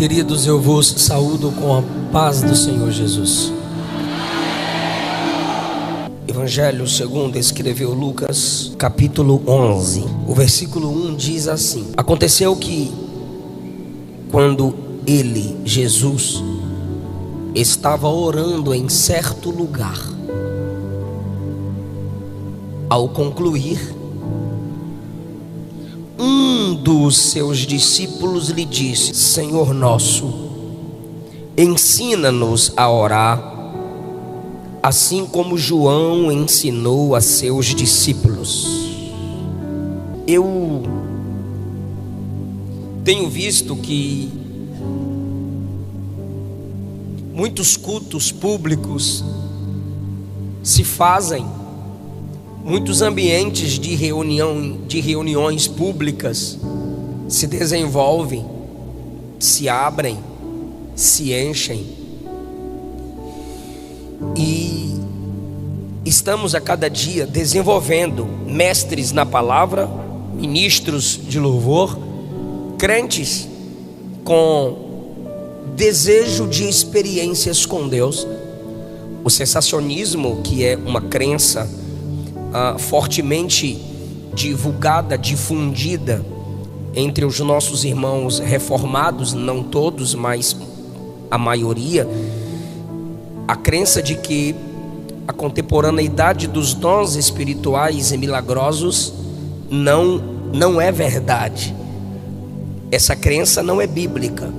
Queridos, eu vos saúdo com a paz do Senhor Jesus. Evangelho segundo escreveu Lucas, capítulo 11. O versículo 1 diz assim: Aconteceu que, quando ele, Jesus, estava orando em certo lugar, ao concluir, um dos seus discípulos lhe disse: Senhor nosso, ensina-nos a orar, assim como João ensinou a seus discípulos. Eu tenho visto que muitos cultos públicos se fazem, muitos ambientes de reuniões públicas se desenvolvem, se abrem, se enchem. E estamos a cada dia desenvolvendo mestres na palavra, ministros de louvor, crentes com desejo de experiências com Deus. O sensacionismo, que é uma crença fortemente divulgada, difundida entre os nossos irmãos reformados, não todos, mas a maioria, a crença de que a contemporaneidade dos dons espirituais e milagrosos não é verdade. Essa crença não é bíblica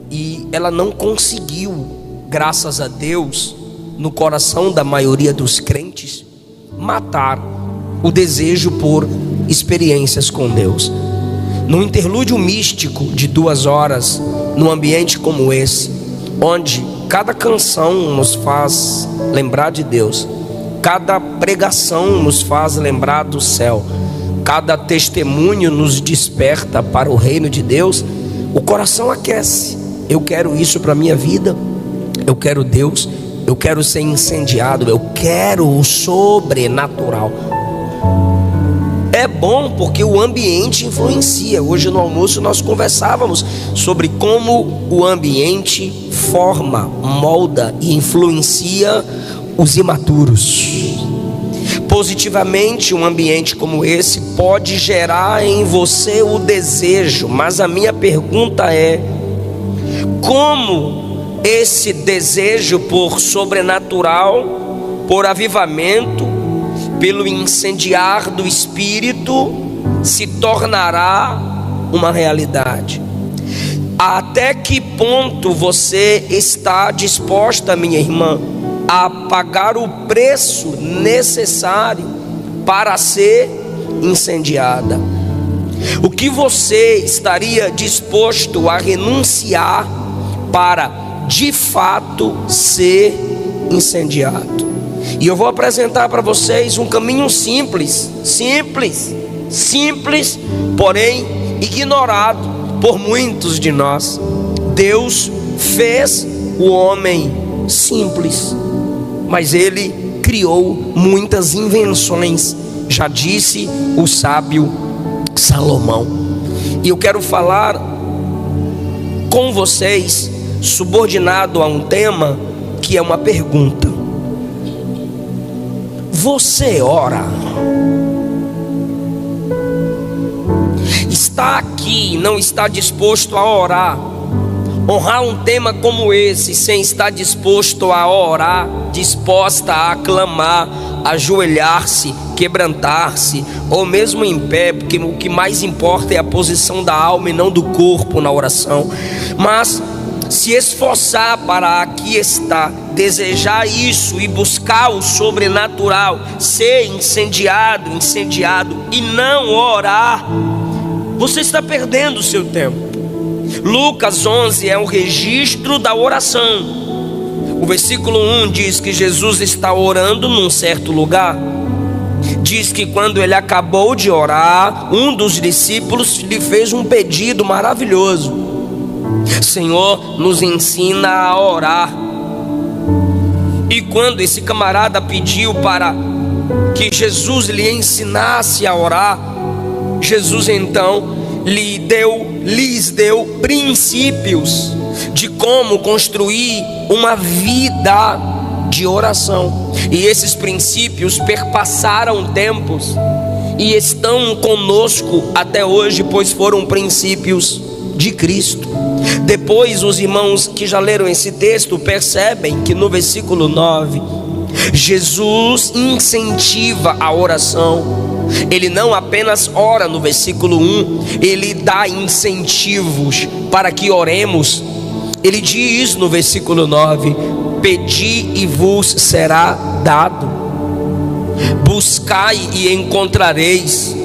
e ela não conseguiu, graças a Deus, no coração da maioria dos crentes, matar o desejo por experiências com Deus. Num interlúdio místico de 2 horas, num ambiente como esse, onde cada canção nos faz lembrar de Deus, cada pregação nos faz lembrar do céu, cada testemunho nos desperta para o reino de Deus, o coração aquece. Eu quero isso para a minha vida, eu quero Deus, eu quero ser incendiado, eu quero o sobrenatural. É bom porque o ambiente influencia. Hoje no almoço nós conversávamos sobre como o ambiente forma, molda e influencia os imaturos. Positivamente, um ambiente como esse pode gerar em você o desejo, mas a minha pergunta é: como esse desejo por sobrenatural, por avivamento, pelo incendiar do Espírito, se tornará uma realidade? Até que ponto você está disposta, minha irmã, a pagar o preço necessário para ser incendiada? O que você estaria disposto a renunciar para de fato ser incendiado? E eu vou apresentar para vocês um caminho simples, porém ignorado por muitos de nós. Deus fez o homem simples, mas ele criou muitas invenções, já disse o sábio Salomão. E eu quero falar com vocês subordinado a um tema que é uma pergunta: você ora? Está aqui e não está disposto a orar? Honrar um tema como esse sem estar disposto a orar, disposta a clamar, ajoelhar-se, quebrantar-se, ou mesmo em pé, porque o que mais importa é a posição da alma e não do corpo na oração. Mas se esforçar para aqui estar, desejar isso e buscar o sobrenatural, ser incendiado e não orar, você está perdendo o seu tempo. Lucas 11 é um registro da oração. O versículo 1 diz que Jesus está orando num certo lugar. Diz que quando ele acabou de orar, um dos discípulos lhe fez um pedido maravilhoso: Senhor, nos ensina a orar. E quando esse camarada pediu para que Jesus lhe ensinasse a orar, Jesus então lhes deu princípios de como construir uma vida de oração. E esses princípios perpassaram tempos e estão conosco até hoje, pois foram princípios de Cristo. Depois, os irmãos que já leram esse texto percebem que no versículo 9, Jesus incentiva a oração. Ele não apenas ora no versículo 1, ele dá incentivos para que oremos. Ele diz no versículo 9: pedi e vos será dado, buscai e encontrareis,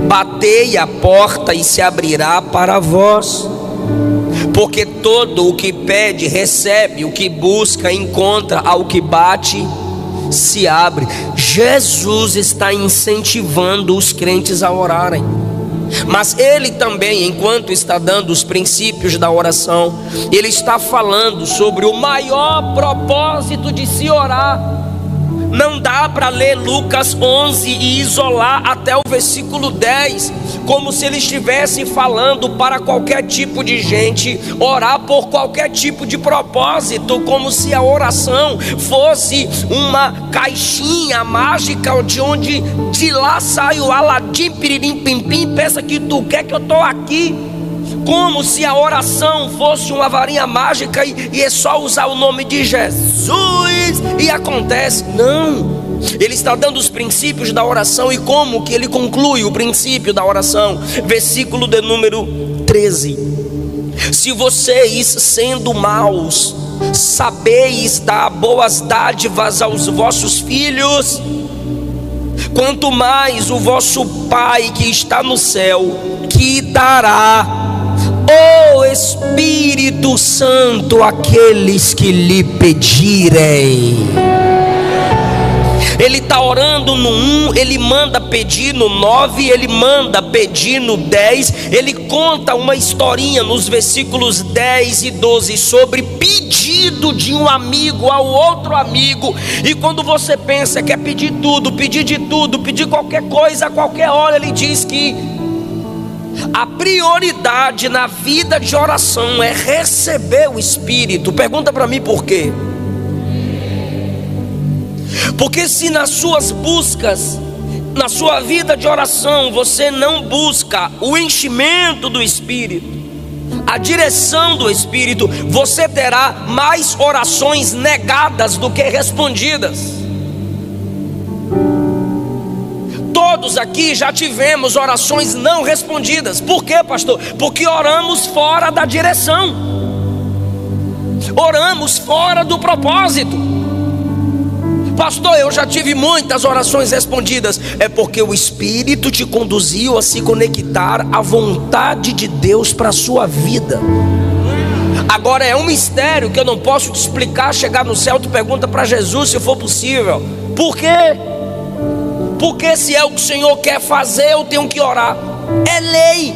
batei a porta e se abrirá para vós. Porque todo o que pede recebe, o que busca encontra, ao que bate se abre. Jesus está incentivando os crentes a orarem, mas ele também, enquanto está dando os princípios da oração, ele está falando sobre o maior propósito de se orar. Não dá para ler Lucas 11 e isolar até o versículo 10, como se ele estivesse falando para qualquer tipo de gente, orar por qualquer tipo de propósito, como se a oração fosse uma caixinha mágica de onde de lá sai o Aladim, piririm, pim, pim, pensa que tu quer que eu estou aqui. Como se a oração fosse uma varinha mágica e é só usar o nome de Jesus e acontece. Não, ele está dando os princípios da oração. E como que ele conclui o princípio da oração? Versículo de número 13: se vocês, sendo maus, sabeis dar boas dádivas aos vossos filhos, quanto mais o vosso Pai que está no céu que dará o Espírito Santo àqueles que lhe pedirem. Ele está orando no 1, ele manda pedir no 9, ele manda pedir no 10. Ele conta uma historinha nos versículos 10 e 12 sobre pedido de um amigo ao outro amigo. E quando você pensa que é pedir tudo, pedir de tudo, pedir qualquer coisa a qualquer hora, ele diz que a prioridade na vida de oração é receber o Espírito. Pergunta para mim por quê? Porque se nas suas buscas, na sua vida de oração, você não busca o enchimento do Espírito, a direção do Espírito, você terá mais orações negadas do que respondidas. Todos aqui já tivemos orações não respondidas. Por quê, pastor? Porque oramos fora da direção, oramos fora do propósito. Pastor, eu já tive muitas orações respondidas. É porque o Espírito te conduziu a se conectar à vontade de Deus para a sua vida. Agora é um mistério que eu não posso te explicar. Chegar no céu, tu pergunta para Jesus se for possível. Por quê? Porque se é o que o Senhor quer fazer, eu tenho que orar. É lei,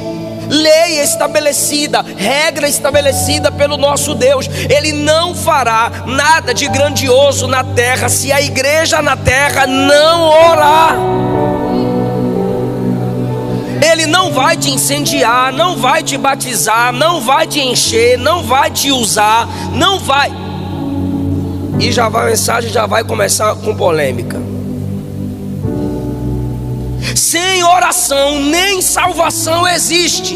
lei estabelecida, regra estabelecida pelo nosso Deus. Ele não fará nada de grandioso na terra se a igreja na terra não orar. Ele não vai te incendiar, não vai te batizar, não vai te encher, não vai te usar, não vai. E já vai, a mensagem já vai começar com polêmica. Sem oração nem salvação existe.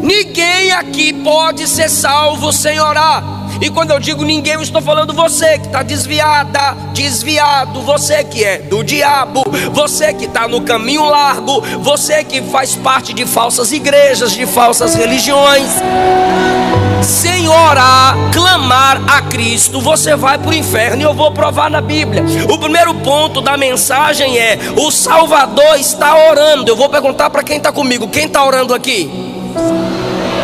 Ninguém aqui pode ser salvo sem orar. E quando eu digo ninguém, eu estou falando você que está desviada, desviado, você que é do diabo, você que está no caminho largo, você que faz parte de falsas igrejas, de falsas religiões. Sem orar, clamar a Cristo, você vai para o inferno. E eu vou provar na Bíblia. O primeiro ponto da mensagem é: o Salvador está orando. Eu vou perguntar para quem está comigo: quem está orando aqui?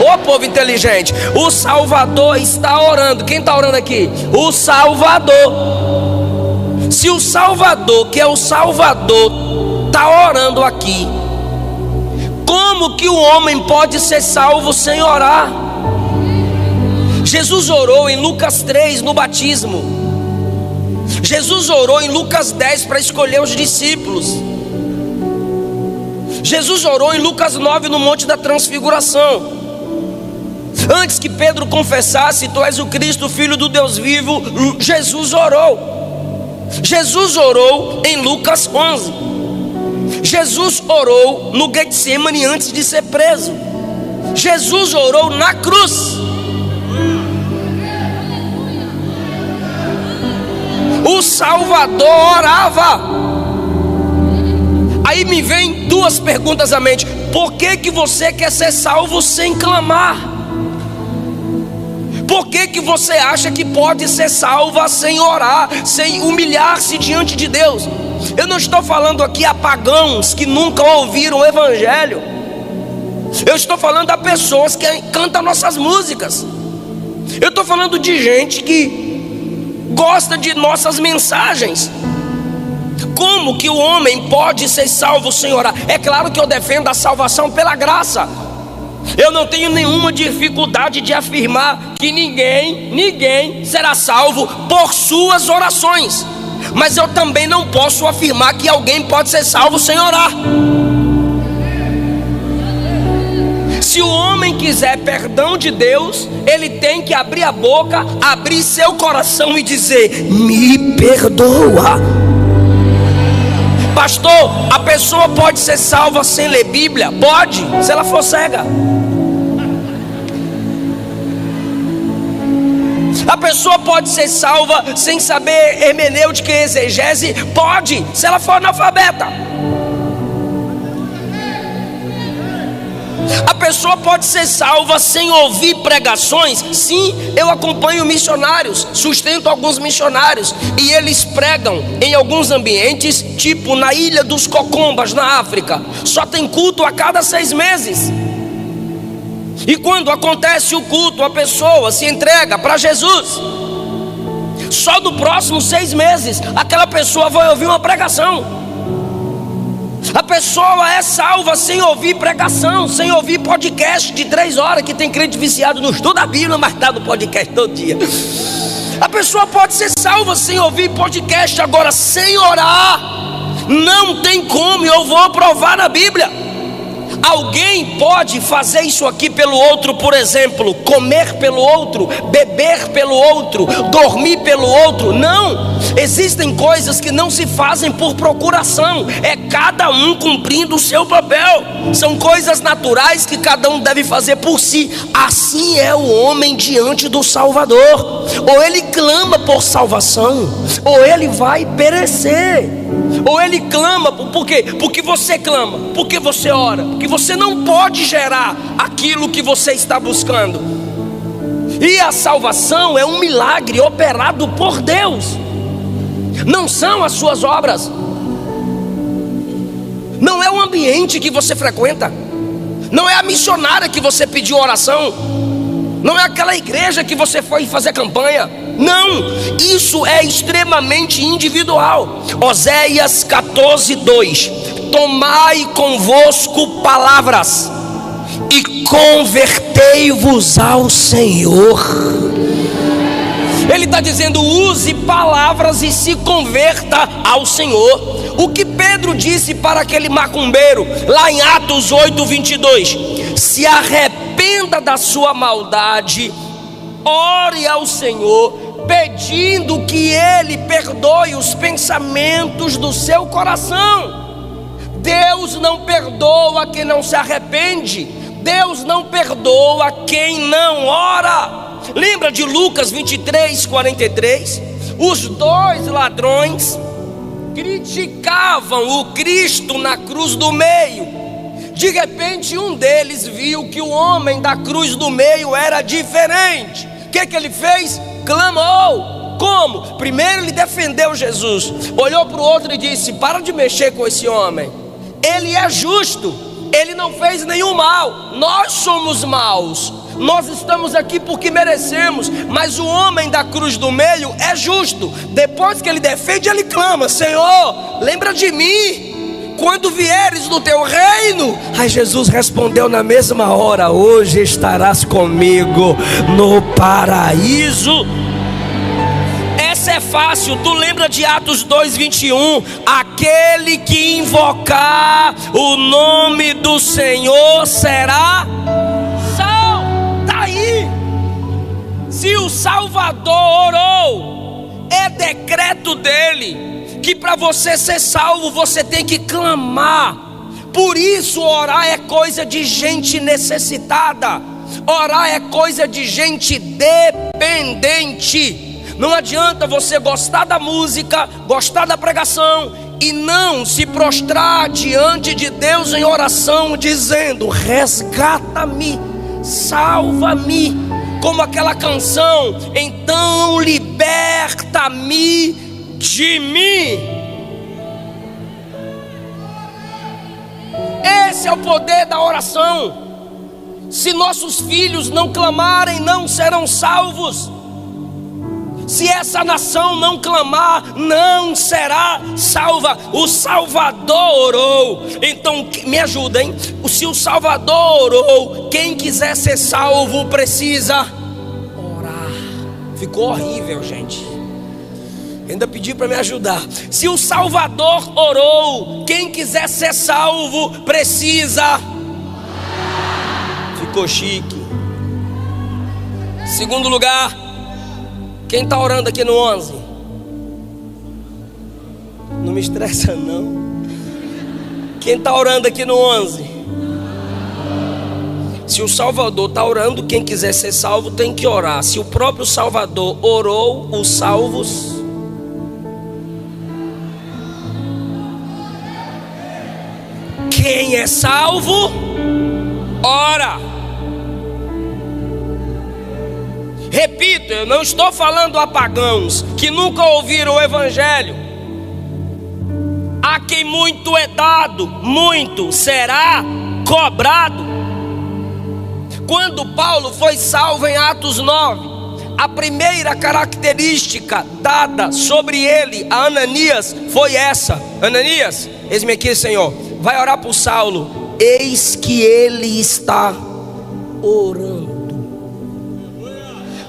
Ô povo inteligente, o Salvador está orando. Quem está orando aqui? O Salvador. Se o Salvador, que é o Salvador, está orando aqui, como que o homem pode ser salvo sem orar? Jesus orou em Lucas 3 no batismo. Jesus orou em Lucas 10 para escolher os discípulos. Jesus orou em Lucas 9 no Monte da Transfiguração. Antes que Pedro confessasse: tu és o Cristo, Filho do Deus vivo, Jesus orou. Jesus orou em Lucas 11. Jesus orou no Getsemane antes de ser preso. Jesus orou na cruz. O Salvador orava. Aí me vem duas perguntas à mente. Por que você quer ser salvo sem clamar? Por que você acha que pode ser salva sem orar, sem humilhar-se diante de Deus? Eu não estou falando aqui a pagãos que nunca ouviram o Evangelho. Eu estou falando a pessoas que cantam nossas músicas. Eu estou falando de gente que gosta de nossas mensagens. Como que o homem pode ser salvo sem orar? É claro que eu defendo a salvação pela graça. Eu não tenho nenhuma dificuldade de afirmar que ninguém será salvo por suas orações. Mas eu também não posso afirmar que alguém pode ser salvo sem orar. Se o homem quiser perdão de Deus, ele tem que abrir a boca, abrir seu coração e dizer: me perdoa. Pastor, a pessoa pode ser salva sem ler Bíblia? Pode, se ela for cega. A pessoa pode ser salva sem saber hermenêutica e exegese? Pode, se ela for analfabeta. A pessoa pode ser salva sem ouvir pregações? Sim, eu acompanho missionários, sustento alguns missionários, e eles pregam em alguns ambientes, tipo na Ilha dos Cocombas, na África. Só tem culto a cada 6 meses. E quando acontece o culto, a pessoa se entrega para Jesus. Só no próximo 6 meses, aquela pessoa vai ouvir uma pregação. A pessoa é salva sem ouvir pregação, sem ouvir podcast de 3 horas, que tem crente viciado no estudo da Bíblia, mas está no podcast todo dia. A pessoa pode ser salva sem ouvir podcast, agora sem orar, não tem como, eu vou provar na Bíblia. Alguém pode fazer isso aqui pelo outro, por exemplo, comer pelo outro, beber pelo outro, dormir pelo outro? Não, existem coisas que não se fazem por procuração, é cada um cumprindo o seu papel. São coisas naturais que cada um deve fazer por si. Assim é o homem diante do Salvador: ou ele clama por salvação, ou ele vai perecer. Ou ele clama, por quê? Porque você clama, porque você ora, porque você não pode gerar aquilo que você está buscando. E a salvação é um milagre operado por Deus, não são as suas obras, não é o ambiente que você frequenta, não é a missionária que você pediu oração, não é aquela igreja que você foi fazer campanha. Não, isso é extremamente individual. Oséias 14:2: tomai convosco palavras e convertei-vos ao Senhor. Ele está dizendo: use palavras e se converta ao Senhor. O que Pedro disse para aquele macumbeiro lá em Atos 8:22: se arrependa da sua maldade, ore ao Senhor, pedindo que Ele perdoe os pensamentos do seu coração. Deus não perdoa quem não se arrepende. Deus não perdoa quem não ora. Lembra de Lucas 23:43? Os 2 ladrões criticavam o Cristo na cruz do meio. De repente um deles viu que o homem da cruz do meio era diferente. O que ele fez? Clamou. Como? Primeiro ele defendeu Jesus, olhou para o outro e disse: para de mexer com esse homem, ele é justo, ele não fez nenhum mal, nós somos maus, nós estamos aqui porque merecemos, mas o homem da cruz do meio é justo. Depois que ele defende, ele clama: Senhor, lembra de mim quando vieres no teu reino. Aí Jesus respondeu na mesma hora: hoje estarás comigo no paraíso. É Essa é fácil, tu lembra de Atos 2:21? Aquele que invocar o nome do Senhor será salvo. Tá aí. Se o Salvador orou, é decreto dele que para você ser salvo você tem que clamar. Por isso orar é coisa de gente necessitada. Orar é coisa de gente dependente. Não adianta você gostar da música, gostar da pregação e não se prostrar diante de Deus em oração, dizendo: resgata-me, salva-me. Como aquela canção: então liberta-me de mim. Esse é o poder da oração. Se nossos filhos não clamarem, não serão salvos. Se essa nação não clamar, não será salva. O Salvador orou. Então me ajuda, hein? Se o Salvador orou, quem quiser ser salvo precisa orar. Ficou horrível, gente. Ainda pedi para me ajudar. Se o Salvador orou, quem quiser ser salvo precisa. Ficou chique. Segundo lugar, quem está orando aqui no 11? Não me estressa não. Quem está orando aqui no 11? Se o Salvador está orando, quem quiser ser salvo tem que orar. Se o próprio Salvador orou, os salvos. Quem é salvo, ora. Repito, eu não estou falando a pagãos que nunca ouviram o Evangelho. A quem muito é dado, muito será cobrado. Quando Paulo foi salvo em Atos 9, a primeira característica dada sobre ele a Ananias foi essa: Ananias, eis-me aqui, Senhor. Vai orar por Saulo. Eis que ele está orando.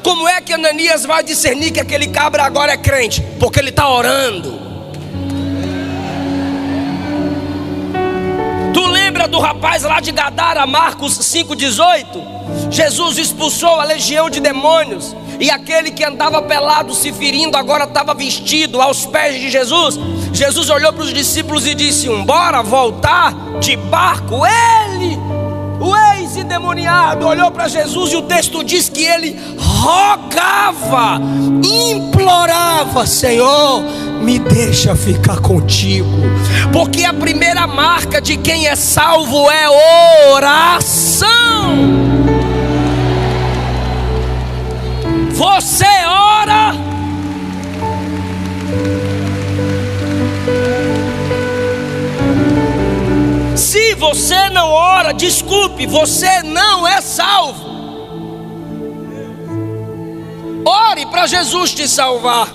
Como é que Ananias vai discernir que aquele cabra agora é crente? Porque ele está orando. Tu lembra do rapaz lá de Gadara, Marcos 5,18? Jesus expulsou a legião de demônios, e aquele que andava pelado se ferindo agora estava vestido aos pés de Jesus. Jesus olhou para os discípulos e disse: bora voltar de barco. Ele, o ex-endemoniado, olhou para Jesus e o texto diz que ele rogava, implorava: Senhor, me deixa ficar contigo. Porque a primeira marca de quem é salvo é oração. Você ora. Se você não ora, desculpe, você não é salvo. Ore para Jesus te salvar.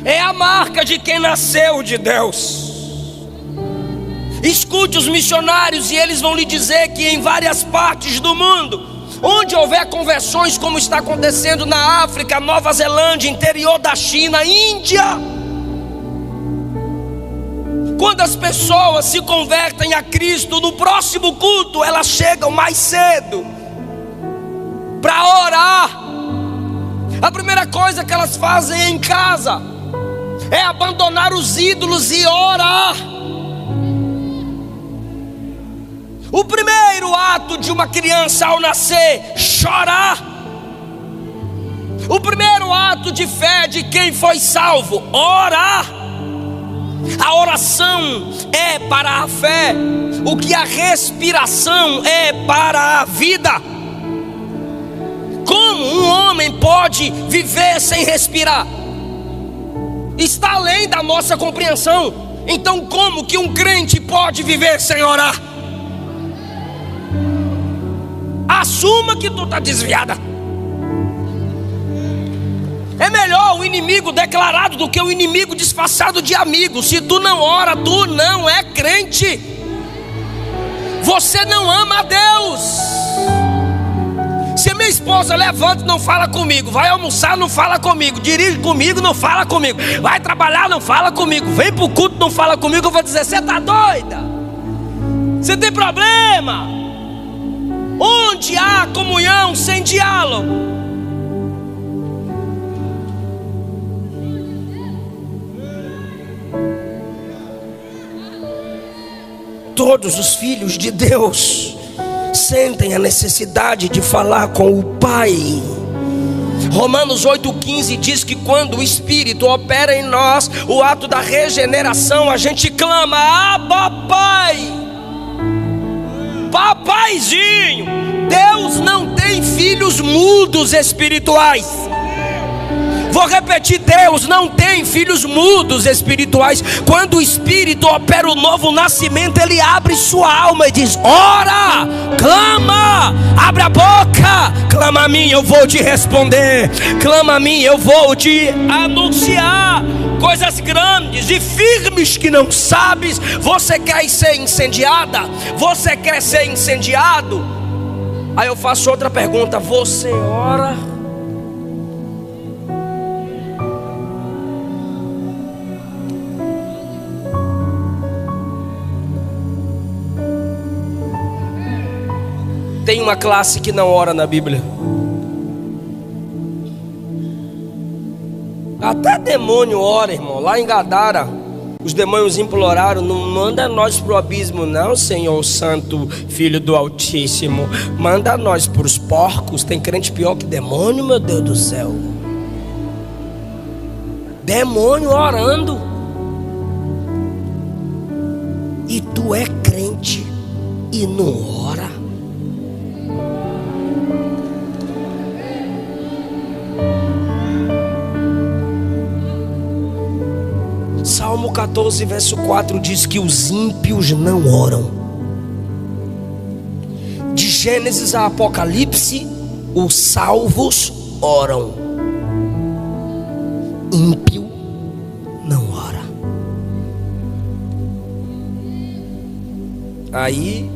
É a marca de quem nasceu de Deus. Escute os missionários e eles vão lhe dizer que em várias partes do mundo, onde houver conversões, como está acontecendo na África, Nova Zelândia, interior da China, Índia, quando as pessoas se convertem a Cristo, no próximo culto elas chegam mais cedo para orar. A primeira coisa que elas fazem em casa é abandonar os ídolos e orar. O primeiro ato de uma criança ao nascer, chorar. O primeiro ato de fé de quem foi salvo, orar. A oração é para a fé o que a respiração é para a vida. Como um homem pode viver sem respirar? Está além da nossa compreensão. Então como que um crente pode viver sem orar? Assuma que tu está desviada. É melhor o inimigo declarado do que o inimigo disfarçado de amigo. Se tu não ora, tu não é crente. Você não ama a Deus. Se minha esposa levanta, não fala comigo. Vai almoçar, não fala comigo. Dirige comigo, não fala comigo. Vai trabalhar, não fala comigo. Vem para o culto, não fala comigo. Eu vou dizer: você está doida? Você tem problema? Onde há comunhão sem diálogo? Todos os filhos de Deus sentem a necessidade de falar com o Pai. Romanos 8,15 diz que quando o Espírito opera em nós o ato da regeneração, a gente clama: Abba, Pai, Papaizinho. Deus não tem filhos mudos espirituais. Vou repetir: Deus não tem filhos mudos espirituais. Quando o Espírito opera o novo nascimento, Ele abre sua alma e diz: ora, clama, abre a boca, clama a mim, eu vou te responder. Clama a mim, eu vou te anunciar coisas grandes e firmes que não sabes. Você quer ser incendiada? Você quer ser incendiado? Aí eu faço outra pergunta: você ora? Tem uma classe que não ora na Bíblia. Até demônio ora, irmão. Lá em Gadara, os demônios imploraram: não manda nós para o abismo não, Senhor Santo, Filho do Altíssimo. Manda nós para os porcos. Tem crente pior que demônio, meu Deus do céu. Demônio orando. E tu é crente e não ora? Salmo 14, verso 4 diz que os ímpios não oram. De Gênesis a Apocalipse, os salvos oram. Ímpio não ora. Aí,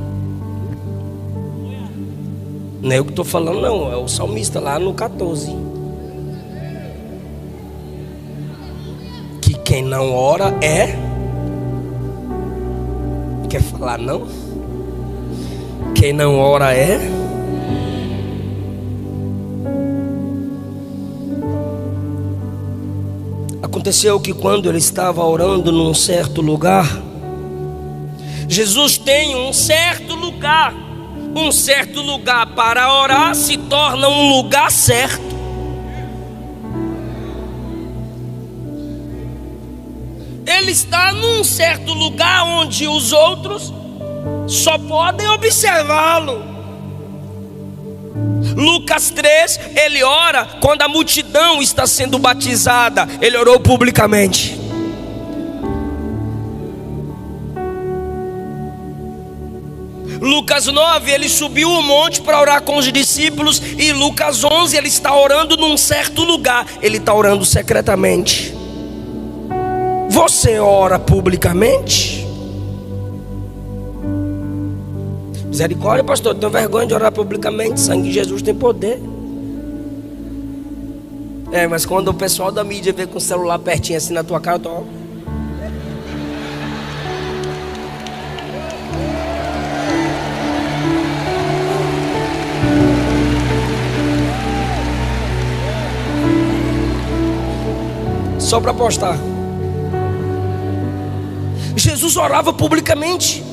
não é eu que estou falando não, é o salmista lá no 14. Quem não ora é... Quer falar não? Quem não ora é... Aconteceu que quando ele estava orando num certo lugar, Jesus tem um certo lugar. Um certo lugar para orar se torna um lugar certo. Ele está num certo lugar onde os outros só podem observá-lo. Lucas 3, ele ora quando a multidão está sendo batizada. Ele orou publicamente. Lucas 9, ele subiu o monte para orar com os discípulos. E Lucas 11, ele está orando num certo lugar. Ele está orando secretamente. Você ora publicamente? Misericórdia, pastor, tenho vergonha de orar publicamente. Sangue de Jesus tem poder. Mas quando o pessoal da mídia vê com o celular pertinho assim na tua cara, eu tô... só para postar. Jesus orava publicamente.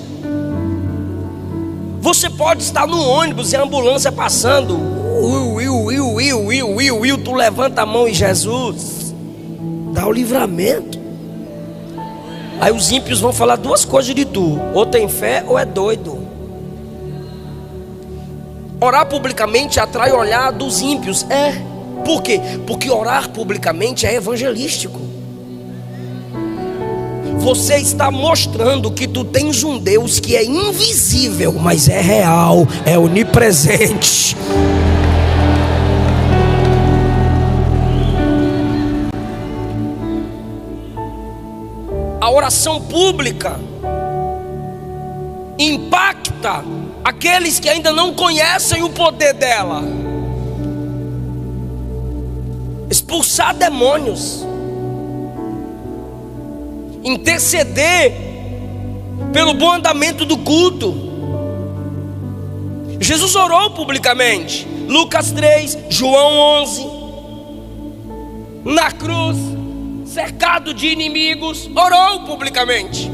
Você pode estar no ônibus e a ambulância passando. Tu levanta a mão e Jesus dá o livramento. Aí os ímpios vão falar duas coisas de tu: ou tem fé ou é doido. Orar publicamente atrai o olhar dos ímpios. Por quê? Porque orar publicamente é evangelístico. Você está mostrando que tu tens um Deus que é invisível, mas é real, é onipresente. A oração pública impacta aqueles que ainda não conhecem o poder dela. expulsar demônios, interceder pelo bom andamento do culto. Jesus orou publicamente. Lucas 3, João 11. Na cruz, cercado de inimigos, orou publicamente.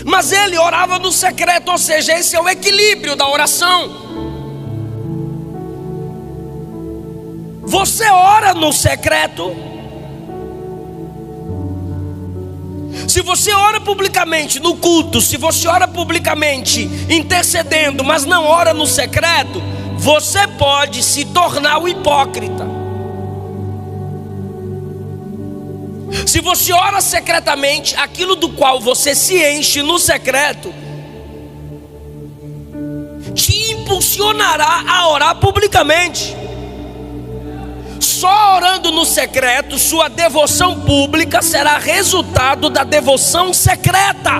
Mas ele orava no secreto, ou seja, esse é o equilíbrio da oração. Você ora no secreto. Se você ora publicamente no culto, se você ora publicamente intercedendo, mas não ora no secreto, você pode se tornar o hipócrita. Se você ora secretamente, aquilo do qual você se enche no secreto te impulsionará a orar publicamente. Só orando no secreto, sua devoção pública será resultado da devoção secreta.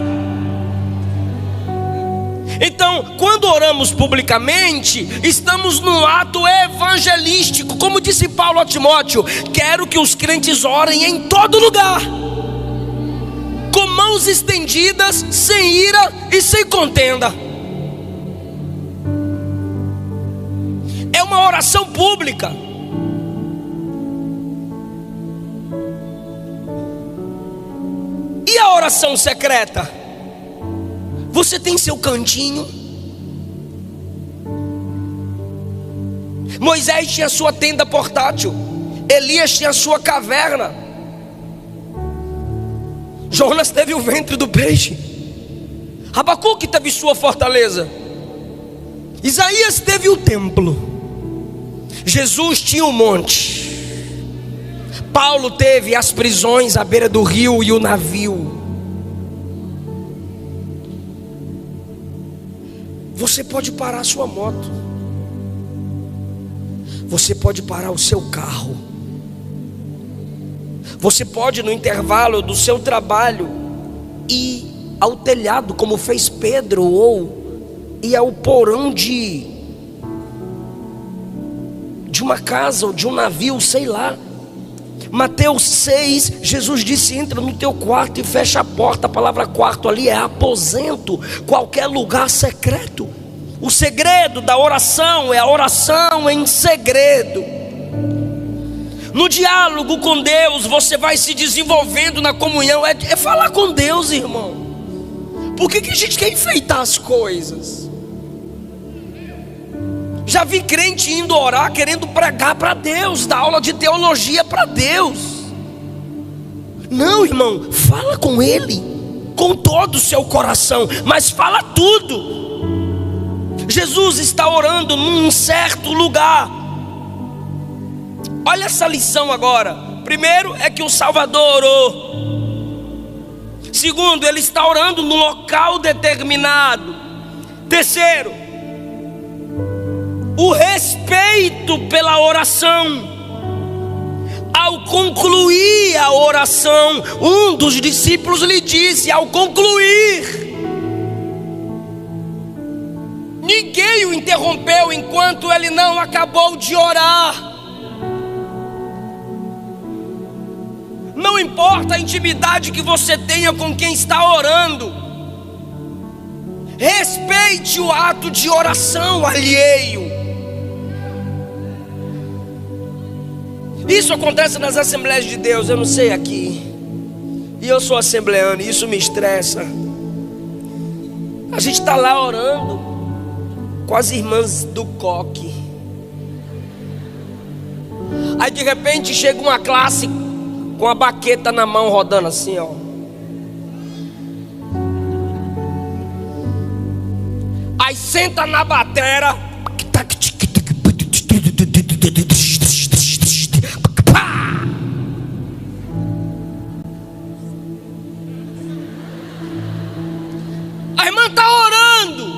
Então, quando oramos publicamente, estamos num ato evangelístico. Como disse Paulo a Timóteo: quero que os crentes orem em todo lugar, com mãos estendidas, sem ira e sem contenda. É uma oração pública. E a oração secreta? Você tem seu cantinho. Moisés tinha sua tenda portátil. Elias tinha sua caverna. Jonas teve o ventre do peixe. Abacuque teve sua fortaleza. Isaías teve o templo. Jesus tinha o monte. Paulo teve as prisões à beira do rio e o navio. Você pode parar a sua moto. Você pode parar o seu carro. Você pode, no intervalo do seu trabalho, ir ao telhado, como fez Pedro, ou ir ao porão de uma casa ou de um navio, sei lá. Mateus 6, Jesus disse: entra no teu quarto e fecha a porta. A palavra quarto ali é aposento, qualquer lugar secreto. O segredo da oração é a oração em segredo. No diálogo com Deus, você vai se desenvolvendo na comunhão. É falar com Deus, irmão. Por que a gente quer enfeitar as coisas? Já vi crente indo orar, querendo pregar para Deus, dar aula de teologia para Deus. Não, irmão, fala com Ele, com todo o seu coração, mas fala tudo. Jesus está orando num certo lugar. Olha essa lição agora. Primeiro é que o Salvador orou. Segundo, ele está orando num local determinado. Terceiro, o respeito pela oração. Ao concluir a oração, um dos discípulos lhe disse: ao concluir, ninguém o interrompeu enquanto ele não acabou de orar. Não importa a intimidade que você tenha com quem está orando, respeite o ato de oração alheio. Isso acontece nas Assembleias de Deus, eu não sei aqui. E eu sou assembleano e isso me estressa. A gente está lá orando com as irmãs do coque. Aí de repente chega uma classe com a baqueta na mão rodando assim, ó. Aí senta na batera. A irmã está orando.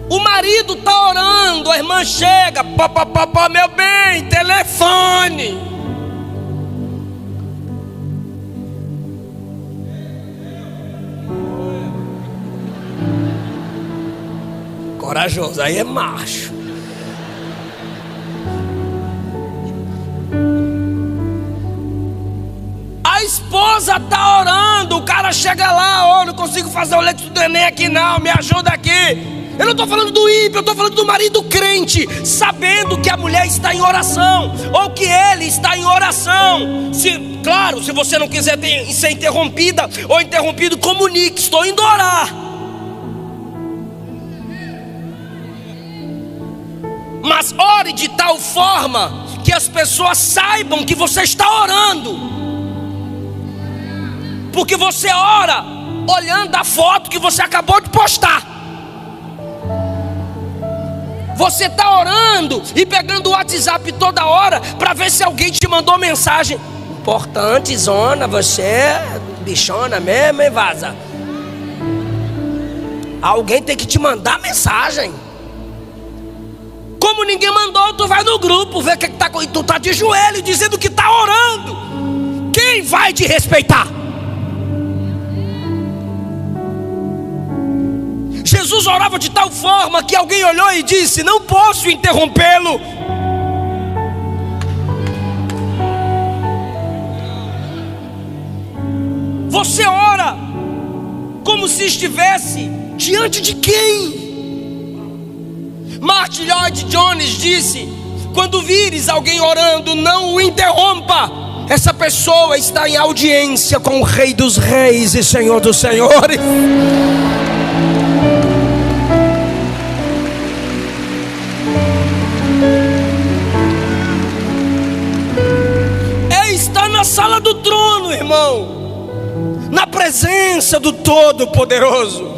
O marido está orando. A irmã chega: papapá, meu bem, telefone. corajoso, aí é macho. A esposa tá orando, o cara chega lá, não consigo fazer o leite do neném aqui não, me ajuda aqui. Eu não estou falando do ímpio, eu estou falando do marido crente, sabendo que a mulher está em oração, ou que ele está em oração. Claro, se você não quiser ser interrompida ou interrompido, comunique, estou indo orar. Mas ore de tal forma que as pessoas saibam que você está orando. Porque você ora olhando a foto que você acabou de postar. Você está orando e pegando o WhatsApp toda hora para ver se alguém te mandou mensagem. Importante, zona, você é bichona mesmo, hein, vaza? Alguém tem que te mandar mensagem. Como ninguém mandou, tu vai no grupo, vê o que tá, tu tá de joelho dizendo que tá orando. Quem vai te respeitar? Jesus orava de tal forma que alguém olhou e disse: não posso interrompê-lo. Você ora como se estivesse diante de quem? Martin Lloyd Jones disse: quando vires alguém orando, não o interrompa. Essa pessoa está em audiência com o Rei dos Reis e Senhor dos Senhores. Na sala do trono, irmão, na presença do Todo-Poderoso.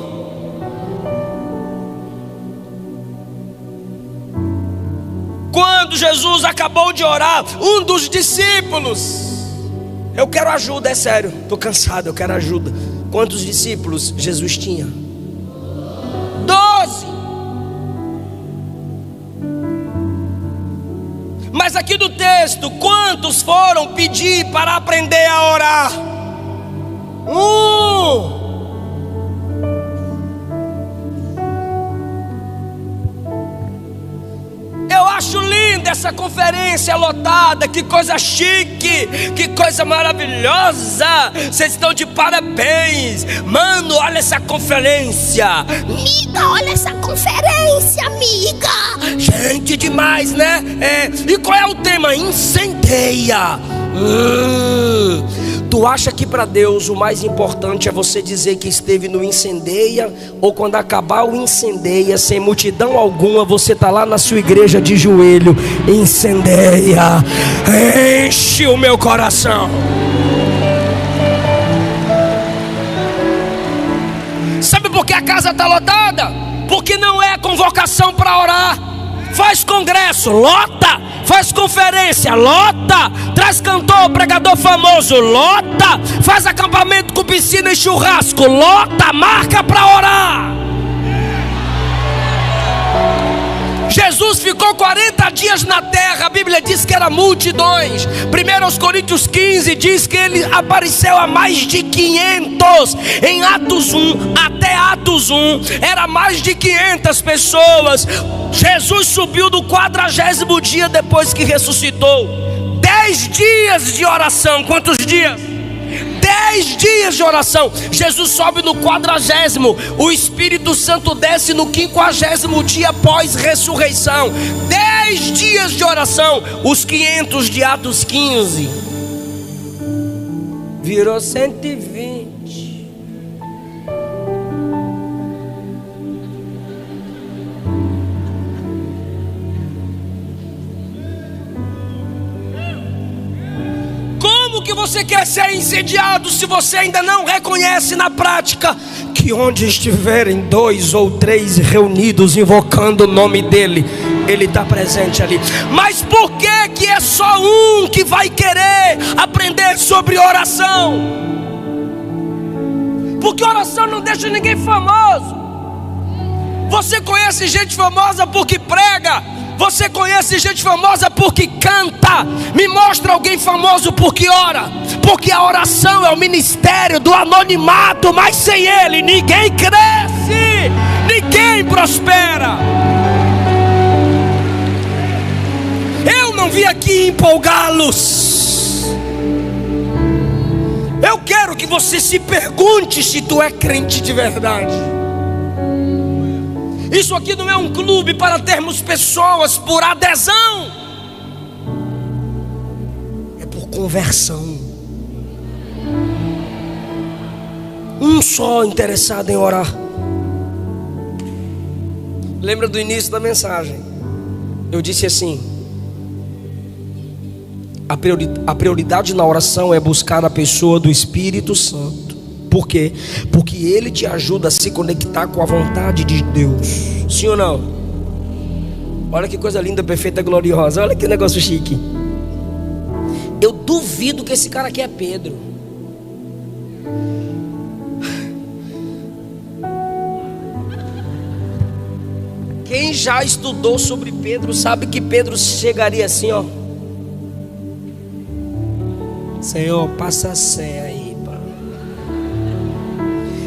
Quando Jesus acabou de orar, um dos discípulos, eu quero ajuda, é sério, estou cansado, eu quero ajuda. Quantos discípulos Jesus tinha? 12. Mas aqui do texto, quantos foram pedir para aprender a orar? Eu acho linda essa conferência lotada, que coisa chique, que coisa maravilhosa. Vocês estão de parabéns. Mano, olha essa conferência. Amiga, olha essa conferência, amiga. Gente demais, né? E qual é o tema? Incendeia. Tu acha que para Deus o mais importante é você dizer que esteve no incendeia? Ou quando acabar o incendeia, sem multidão alguma, você está lá na sua igreja de joelho? Incendeia, enche o meu coração. Sabe por que a casa está lotada? Porque não é convocação para orar. Faz congresso, lota. Faz conferência, lota. Traz cantor, pregador famoso, lota. Faz acampamento com piscina e churrasco, lota. Marca para orar. Jesus ficou 40 dias na terra. A Bíblia diz que era multidões. 1 Coríntios 15 diz que ele apareceu a mais de 500. Em Atos 1 até Atos 1 era mais de 500 pessoas. Jesus subiu no 40º dia depois que ressuscitou. 10 dias de oração. Quantos dias? 10 dias de oração. Jesus sobe no 40º. O Espírito Santo desce no 50º dia após ressurreição. 10 dias de oração. Os 500 de Atos 15 virou 120. Como que você quer ser incendiado se você ainda não reconhece na prática que onde estiverem 2 ou 3 reunidos invocando o nome dele, ele está presente ali? Mas por que é só um que vai querer aprender sobre oração? Porque oração não deixa ninguém famoso. Você conhece gente famosa porque prega. Você conhece gente famosa porque canta. Me mostra alguém famoso porque ora. Porque a oração é o ministério do anonimato. Mas sem ele ninguém cresce, ninguém e prospera. Eu não vim aqui empolgá-los. Eu quero que você se pergunte se tu é crente de verdade. Isso aqui não é um clube para termos pessoas por adesão, é por conversão. Um só interessado em orar. Lembra do início da mensagem? Eu disse assim: a prioridade na oração é buscar a pessoa do Espírito Santo. Por quê? Porque ele te ajuda a se conectar com a vontade de Deus. Sim ou não? Olha que coisa linda, perfeita, gloriosa. Olha que negócio chique. Eu duvido que esse cara aqui é Pedro. Quem já estudou sobre Pedro sabe que Pedro chegaria assim, ó: Senhor, passa a senha aí, pá.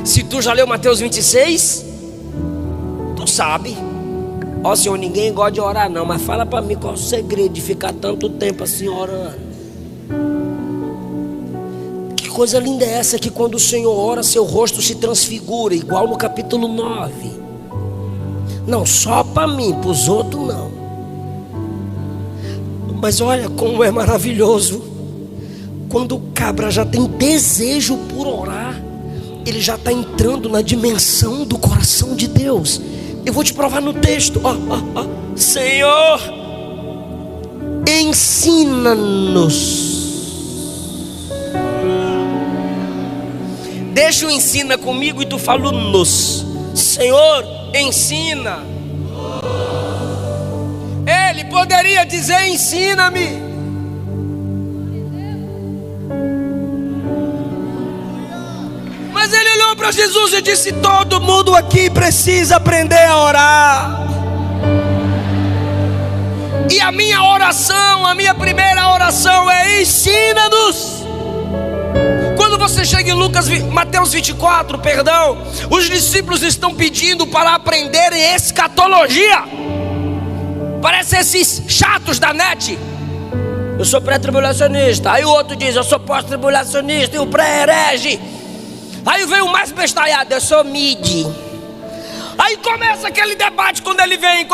Se tu já leu Mateus 26, tu sabe. Ó Senhor, ninguém gosta de orar não, mas fala para mim qual é o segredo de ficar tanto tempo assim orando. Que coisa linda é essa, que quando o Senhor ora, seu rosto se transfigura, igual no capítulo 9. Não, só para mim, para os outros não. Mas olha como é maravilhoso. Quando o cabra já tem desejo por orar, ele já está entrando na dimensão do coração de Deus. Eu vou te provar no texto. Senhor, ensina-nos. Deixa o ensina comigo e tu fala nos. Senhor, ensina. Ele poderia dizer: ensina-me. Mas ele olhou para Jesus e disse: todo mundo aqui precisa aprender a orar. E a minha oração, a minha primeira oração é: ensina-nos. Quando você chega em Mateus 24, perdão, os discípulos estão pedindo para aprenderem escatologia. Parece esses chatos da net. Eu sou pré-tribulacionista. Aí o outro diz: eu sou pós-tribulacionista. E o pré-herege. Aí vem o mais bestalhado: eu sou mid. Aí começa aquele debate quando ele vem.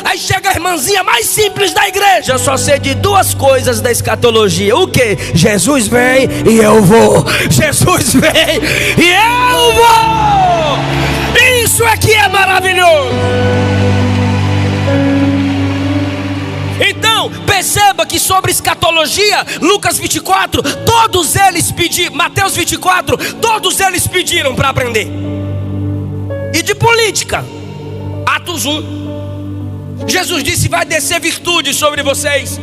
Aí chega a irmãzinha mais simples da igreja: eu só sei de duas coisas da escatologia. O que? Jesus vem e eu vou. Jesus vem e eu vou. Isso aqui é maravilhoso. Então, perceba que sobre escatologia, Lucas 24, todos eles pediram, Mateus 24, todos eles pediram para aprender. E de política, Atos 1, Jesus disse: vai descer virtude sobre vocês,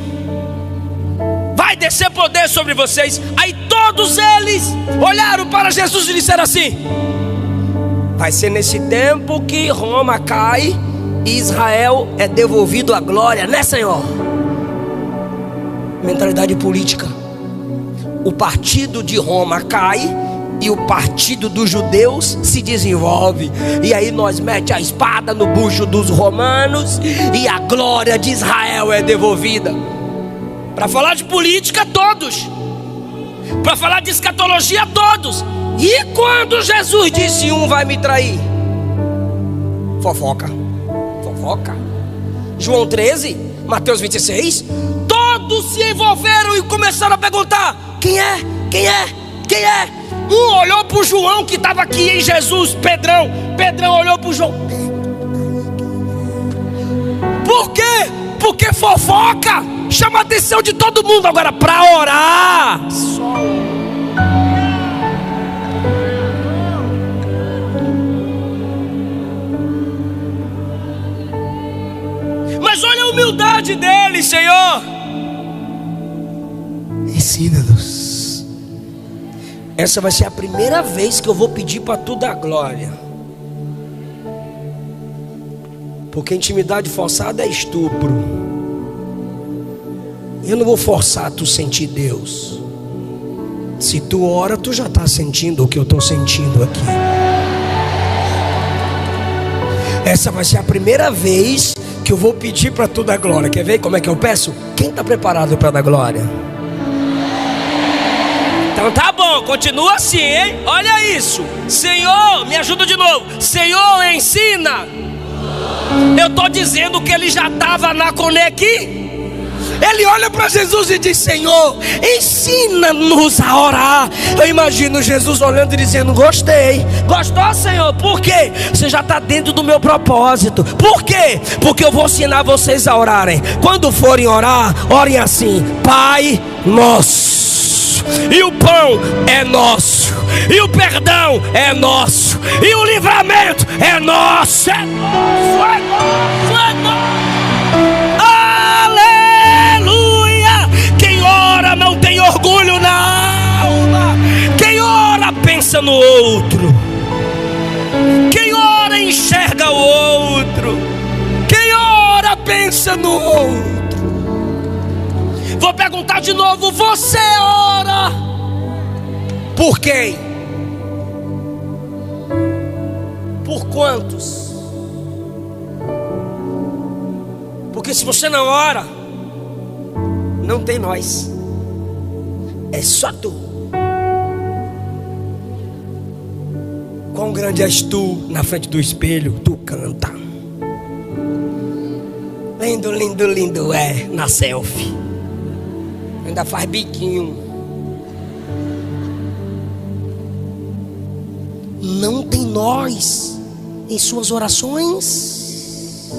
vai descer poder sobre vocês. Aí todos eles olharam para Jesus e disseram assim: vai ser nesse tempo que Roma cai e Israel é devolvido à glória, né, Senhor? Mentalidade política. O partido de Roma cai e o partido dos judeus se desenvolve. E aí nós mete a espada no bucho dos romanos e a glória de Israel é devolvida. Para falar de política, todos. Para falar de escatologia, todos. E quando Jesus disse: um vai me trair? Fofoca. João 13, Mateus 26, todos se envolveram e começaram a perguntar: quem é? Um olhou para o João que estava aqui em Jesus, Pedrão olhou para o João. Por quê? Porque fofoca chama a atenção de todo mundo. Agora, para orar, mas olha a humildade dele, Senhor. Ensina-nos. Essa vai ser a primeira vez que eu vou pedir para tu dar glória. Porque intimidade forçada é estupro. Eu não vou forçar tu sentir Deus. Se tu ora, tu já está sentindo o que eu estou sentindo aqui. essa vai ser a primeira vez que eu vou pedir para tu dar glória. Quer ver como é que eu peço? Quem está preparado para dar glória? Então tá bom, continua assim, hein? Olha isso. Senhor, me ajuda de novo. Senhor, ensina. Eu estou dizendo que ele já estava na conexão. Ele olha para Jesus e diz: Senhor, ensina-nos a orar. Eu imagino Jesus olhando e dizendo: gostei. Gostou, Senhor? Por quê? Você já está dentro do meu propósito. Por quê? Porque eu vou ensinar vocês a orarem. Quando forem orar, orem assim: Pai nosso. E o pão é nosso, e o perdão é nosso, e o livramento é nosso. É nosso, é nosso, é nosso. Não tem orgulho na alma. Quem ora pensa no outro. Quem ora enxerga o outro. Quem ora pensa no outro. Vou perguntar de novo: você ora por quem? Por quantos? Porque se você não ora, não tem nós. É só tu. Quão grande és tu na frente do espelho, tu canta. Lindo, lindo, lindo é na selfie. Ainda faz biquinho. Não tem nós em suas orações.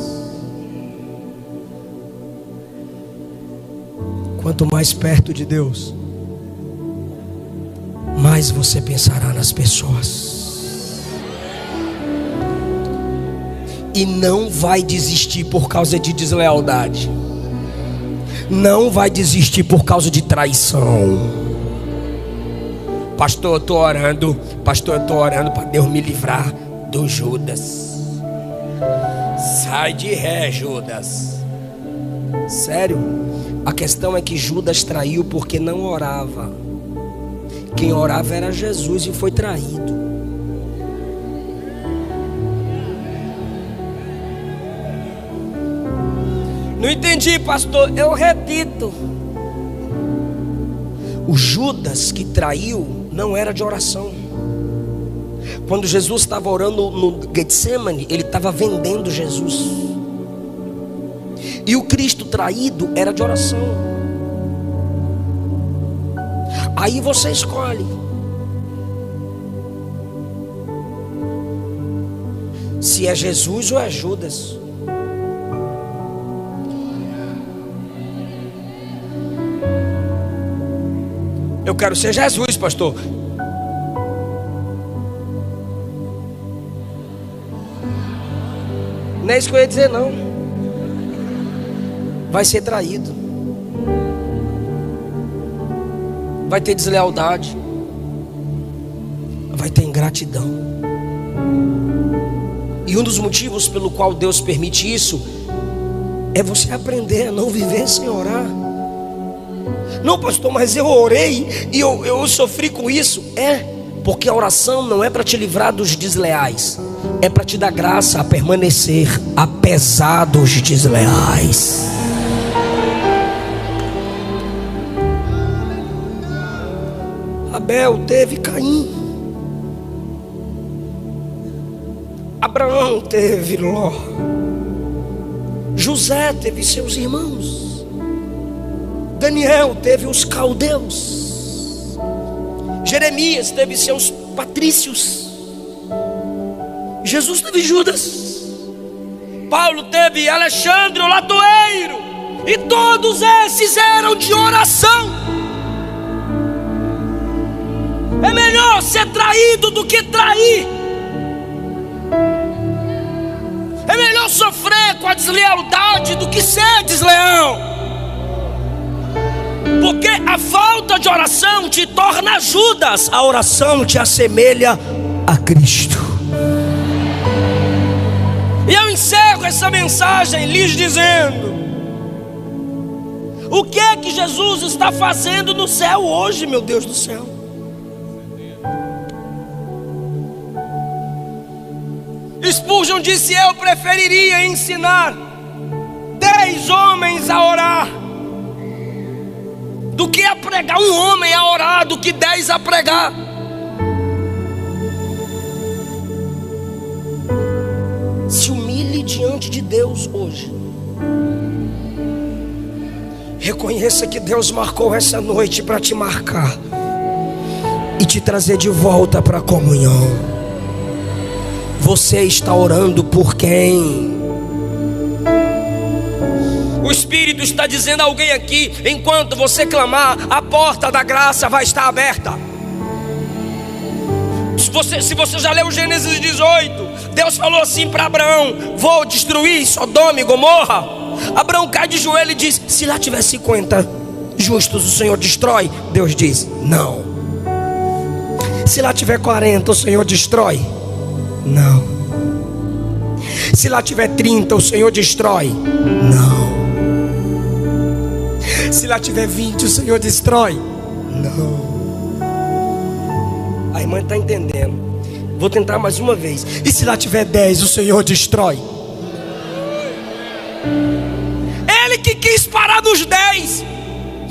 Quanto mais perto de Deus, mais você pensará nas pessoas. E não vai desistir por causa de deslealdade. Não vai desistir por causa de traição. Pastor, eu estou orando. Pastor, eu estou orando para Deus me livrar do Judas. Sai de ré, Judas. Sério? A questão é que Judas traiu porque não orava. Quem orava era Jesus e foi traído. Não entendi, pastor. Eu repito. O Judas que traiu não era de oração. Quando Jesus estava orando no Getsemane, ele estava vendendo Jesus. E o Cristo traído era de oração. Aí você escolhe. Se é Jesus ou é Judas. Eu quero ser Jesus, pastor. Não é isso que eu ia dizer, não. Vai ser traído. Vai ter deslealdade. Vai ter ingratidão. E um dos motivos pelo qual Deus permite isso é você aprender a não viver sem orar. Não, pastor, mas eu orei e eu sofri com isso. Porque a oração não é para te livrar dos desleais, é para te dar graça a permanecer apesar dos desleais. Abel teve Caim, Abraão teve Ló, José teve seus irmãos, Daniel teve os caldeus, Jeremias teve seus patrícios, Jesus teve Judas, Paulo teve Alexandre o latoeiro, e todos esses eram de oração. É melhor ser traído do que trair. É melhor sofrer com a deslealdade do que ser desleal. Porque a falta de oração te torna Judas, a oração te assemelha a Cristo. E eu encerro essa mensagem lhes dizendo: o que é que Jesus está fazendo no céu hoje, meu Deus do céu? Spurgeon disse: eu preferiria ensinar 10 homens a orar do que a pregar, um homem a orar do que 10 a pregar. Se humilhe diante de Deus hoje. Reconheça que Deus marcou essa noite para te marcar e te trazer de volta para a comunhão. Você está orando por quem? O Espírito está dizendo a alguém aqui: enquanto você clamar, a porta da graça vai estar aberta. Se você já leu Gênesis 18, Deus falou assim para Abraão: vou destruir Sodoma e Gomorra. Abraão cai de joelho e diz: se lá tiver 50 justos, o Senhor destrói? Deus diz: não. Se lá tiver 40, o Senhor destrói? Não. Se lá tiver 30, o Senhor destrói? Não. Se lá tiver 20, o Senhor destrói? Não. A irmã está entendendo. Vou tentar mais uma vez. E se lá tiver 10, o Senhor destrói? Ele que quis parar nos 10.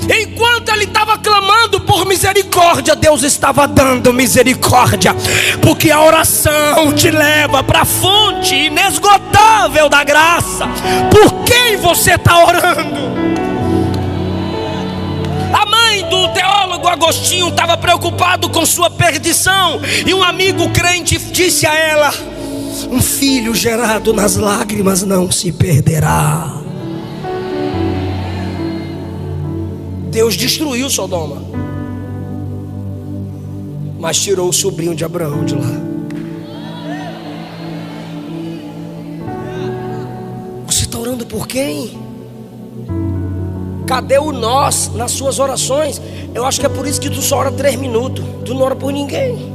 Enquanto ele estava clamando por misericórdia, Deus estava dando misericórdia. Porque a oração te leva para a fonte inesgotável da graça. Por quem você está orando? A mãe do teólogo Agostinho estava preocupado com sua perdição. E um amigo crente disse a ela: um filho gerado nas lágrimas não se perderá. Deus destruiu Sodoma, mas tirou o sobrinho de Abraão de lá. Você está orando por quem? Cadê o nós nas suas orações? Eu acho que é por isso que tu só ora 3 minutos. Tu não ora por ninguém.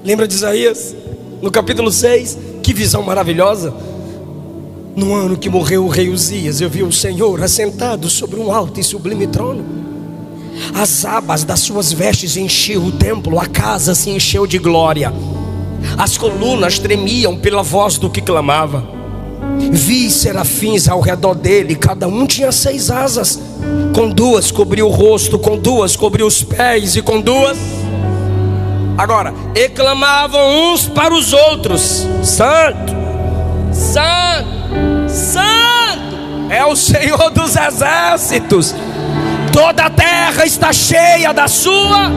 Lembra de Isaías? No capítulo 6, que visão maravilhosa. No ano que morreu o rei Uzias, eu vi o Senhor assentado sobre um alto e sublime trono. As abas das suas vestes enchiam o templo, a casa se encheu de glória. As colunas tremiam pela voz do que clamava. Vi serafins ao redor dele, cada um tinha 6 asas. Com 2 cobriu o rosto, com 2 cobriu os pés, e com 2... Agora, e clamavam uns para os outros: Santo, Santo, Santo é o Senhor dos exércitos. Toda a terra está cheia da sua.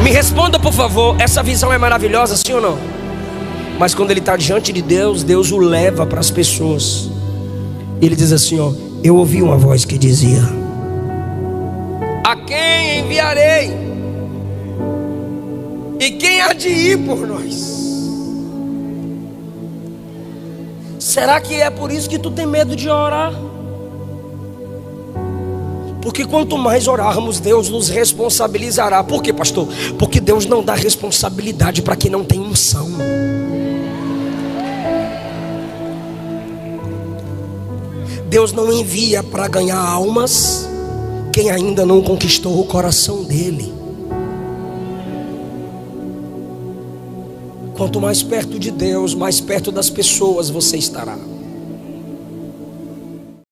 Me responda por favor, essa visão é maravilhosa, sim ou não? Mas quando ele está diante de Deus, Deus o leva para as pessoas. Ele diz assim: ó, eu ouvi uma voz que dizia: a quem enviarei? E quem há de ir por nós? Será que é por isso que tu tem medo de orar? Porque quanto mais orarmos, Deus nos responsabilizará. Por quê, pastor? Porque Deus não dá responsabilidade para quem não tem unção. Deus não envia para ganhar almas quem ainda não conquistou o coração dele. Quanto mais perto de Deus, mais perto das pessoas você estará.